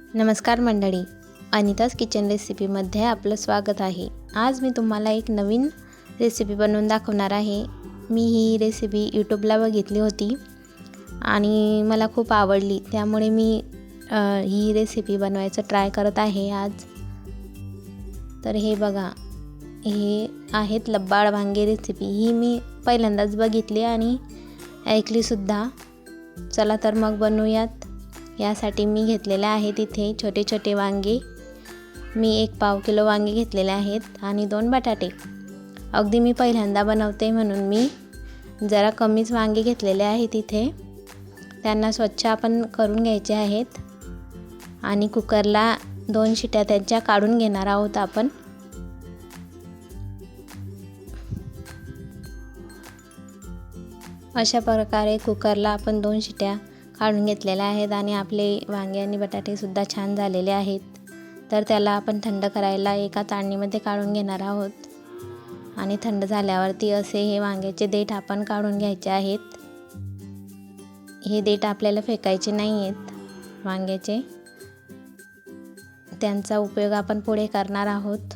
नमस्कार मंडळी, अनिताज किचन रेसिपीमध्ये आपलं स्वागत आहे। आज मी तुम्हाला एक नवीन रेसिपी बनवून दाखवणार आहे। मी ही रेसिपी यूट्यूबला बघितली होती आणि मला खूप आवडली, त्यामुळे मी ही रेसिपी बनवायचं ट्राय करत आहे आज। तर हे बघा, हे आहेत लब्बाड वांगे रेसिपी। ही मी पहिल्यांदाच बघितली आणि ऐकली सुद्धा। चला तर मग बनवूयात। यासाठी मी घेतलेले आहेत इथे छोटे छोटे वांगे। मी 1 पाव किलो वांगे घेतलेले आहेत आणि 2 बटाटे। अगदी मी पहिल्यांदा बनवते म्हणून मी जरा कमीच वांगे घेतलेले आहेत इथे। त्यांना स्वच्छ आपण करून घ्यायचे आहेत आणि कुकरला 2 शिट्या त्यांच्या काढून घेणार आहोत आपण। अशा प्रकारे कुकरला आपण 2 शिट्या काढून घेतलेल्या आहेत आणि आपले वांगे आणि बटाटे सुद्धा छान झालेले आहेत। तर त्याला आपण थंड करायला एका चाळणीमध्ये काढून घेणार आहोत आणि थंड झाल्यावरती असे हे वांग्याचे देठ आपण काढून घ्यायचे आहेत। हे देठ आपल्याला फेकायचे नाही आहेत वांग्याचे, त्यांचा उपयोग आपण पुढे करणार आहोत।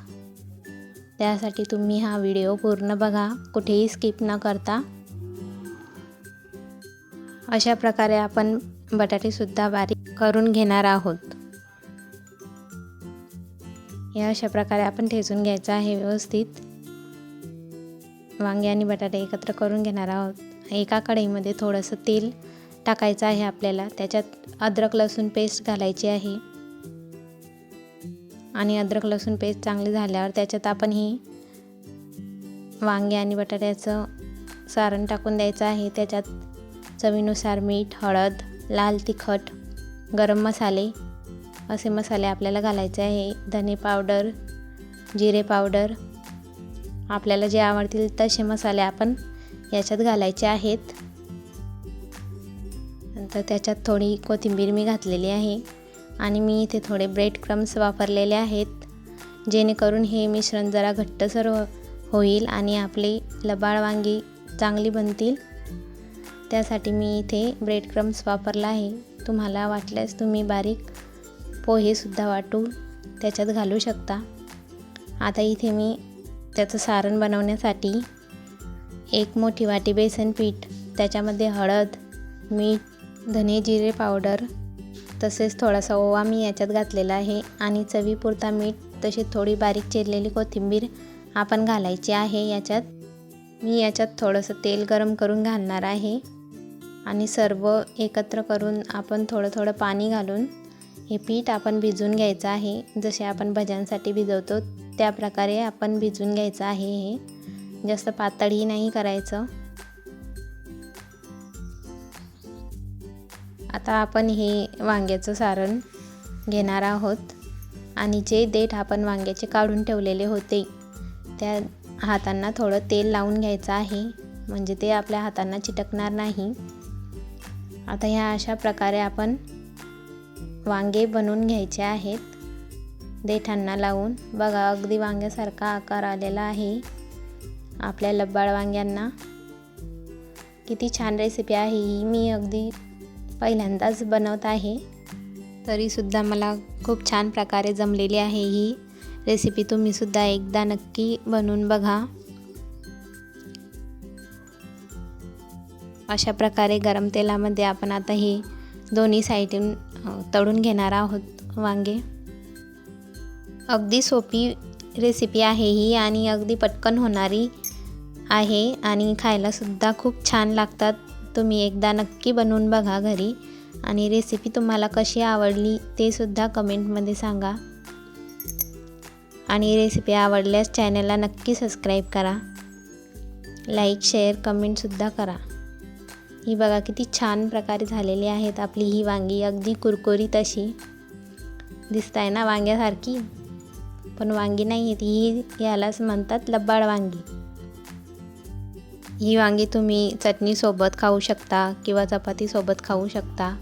त्यासाठी तुम्ही हा व्हिडिओ पूर्ण बघा, कुठेही स्किप न करता। अशा प्रकारे आपण बटाटे सुद्धा बारीक करून घेणार आहोत। या अशा प्रकारे आपण ठेचून घ्यायचं आहे व्यवस्थित। वांगे आणि बटाटे एकत्र करून घेणार आहोत। एका कढईमध्ये थोडंसं तेल टाकायचं आहे आपल्याला। त्याच्यात अद्रक लसूण पेस्ट घालायची आहे आणि अद्रक लसूण पेस्ट चांगली झाल्यावर त्याच्यात आपण ही वांगे आणि बटाट्याचं सारण टाकून द्यायचं आहे। त्याच्यात चवीनुसार मीठ, हळद, लाल तिखट, गरम मसाले असे मसाले आपल्याला घालायचे आहे। धने पावडर, जिरे पावडर, आपल्याला जे आवडतील तसे मसाले आपण याच्यात घालायचे आहेत। नंतर त्याच्यात थोडी कोथिंबीर मी घातलेली आहे आणि मी इथे थोडे ब्रेड क्रम्स वापरलेले आहेत, जेणेकरून हे मिश्रण जरा घट्टसर होईल आणि आपले लबाड वांगी चांगली बनतील। त्यासाठी मी इथे ब्रेड क्रम्स वापरला आहे। तुम्हाला वाटल्यास तुम्ही बारीक पोहे सुद्धा वाटून त्याच्यात घालू शकता। आता इथे मी त्याचं सारण बनवण्यासाठी 1 मोठी वाटी बेसन पीठ, त्याच्यामध्ये हळद, मीठ, धने जिरे पावडर तसेच थोडासा ओवा मी याच्यात घातलेला आहे आणि चवीपुरता मीठ, तशी थोडी बारीक चिरलेली कोथिंबीर आपण घालायची आहे याच्यात। मी याच्यात थोडंसं तेल गरम करून घालणार आहे आणि सर्व एकत्र करून आपण थोडं थोडं पाणी घालून हे पीठ आपण भिजवून घ्यायचं आहे। जसे आपण भज्यांसाठी भिजवतो त्या प्रकारे आपण भिजवून घ्यायचं आहे। हे जास्त पातळही नाही करायचं। आता आपण हे वांग्याचं सारण घेणार आहोत आणि जे देठ आपण वांग्याचे काढून ठेवलेले होते त्या हातांना थोडं तेल लावून घ्यायचं आहे, म्हणजे ते आपल्या हातांना चिटकणार नाही। आता ह्या अशा प्रकारे आपण वांगे बनवून घ्यायचे आहेत देठांना लावून। बघा, अगदी वांग्यासारखा आकार आलेला आहे आपल्या लब्बाड वांग्यांना। किती छान रेसिपी आहे ही, मी अगदी पहिल्यांदाच बनवत आहे, तरीसुद्धा मला खूप छान प्रकारे जमलेली आहे ही रेसिपी। तुम्ही सुद्धा एकदा नक्की बनवून बघा। अशा प्रकारे गरम तेलामध्ये आपण आता हे दोन्ही साईडून तळून घेणार आहोत वांगे। अगदी सोपी रेसिपी आहे ही आणि अगदी पटकन होणारी आहे आणि खायला सुद्धा खूप छान लागतात। तुम्ही एकदा नक्की बनवून बघा घरी आणि रेसिपी तुम्हाला कशी आवडली ते सुद्धा कमेंटमध्ये सांगा आणि रेसिपी आवडल्यास चॅनलला नक्की सबस्क्राईब करा, लाईक, शेअर, कमेंटसुद्धा करा। ही बघा किती छान प्रकारे झालेली आहेत आपली ही वांगी, अगदी कुरकुरीत अशी दिसत आहे ना वांग्यासारखी, पण वांगी नाही आहेत ही, यालाच म्हणतात लब्बाड वांगी। ही वांगी तुम्ही चटणीसोबत खाऊ शकता किंवा चपातीसोबत खाऊ शकता।